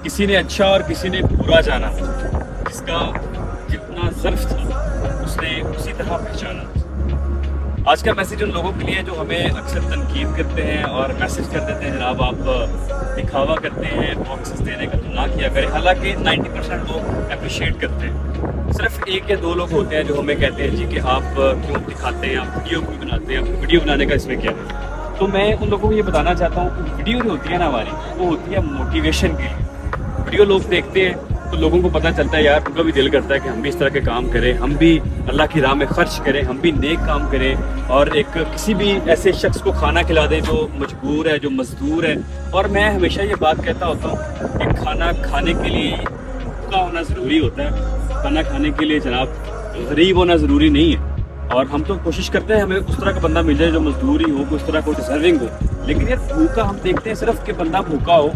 کسی نے اچھا اور کسی نے برا جانا، جس کا جتنا ظرف تھا اس نے اسی طرح پہچانا۔ آج کا میسیج ان لوگوں کے لیے جو ہمیں اکثر تنقید کرتے ہیں اور میسیج کر دیتے ہیں جناب آپ دکھاوا کرتے ہیں، باکسز دینے کا تو نہ کیا کریں، حالانکہ 90% لوگ اپریشیٹ کرتے ہیں۔ صرف ایک یا دو لوگ ہوتے ہیں جو ہمیں کہتے ہیں جی کہ آپ کیوں دکھاتے ہیں، آپ ویڈیو کیوں بناتے ہیں، آپ ویڈیو بنانے کا اس میں کیا ہے۔ تو میں ان لوگوں کو یہ بتانا چاہتا ہوں کہ ویڈیو جو ہوتی ہے نا ہماری، وہ ہوتی ہے موٹیویشن کے لیے۔ ویڈیو لوگ دیکھتے ہیں تو لوگوں کو پتہ چلتا ہے یار ان کا بھی دل کرتا ہے کہ ہم بھی اس طرح کے کام کریں، ہم بھی اللہ کی راہ میں خرچ کریں، ہم بھی نیک کام کریں، اور ایک کسی بھی ایسے شخص کو کھانا کھلا دیں جو مجبور ہے، جو مزدور ہے۔ اور میں ہمیشہ یہ بات کہتا ہوتا ہوں کہ کھانا کھانے کے لیے بھوکا ہونا ضروری ہوتا ہے، کھانا کھانے کے لیے جناب غریب ہونا ضروری نہیں ہے۔ اور ہم تو کوشش کرتے ہیں ہمیں اس طرح کا بندہ مل جائے جو مزدور ہی ہو، اس طرح کو ڈیزرونگ ہو، لیکن یہ بھوکا ہم دیکھتے ہیں صرف کہ بندہ بھوکا ہو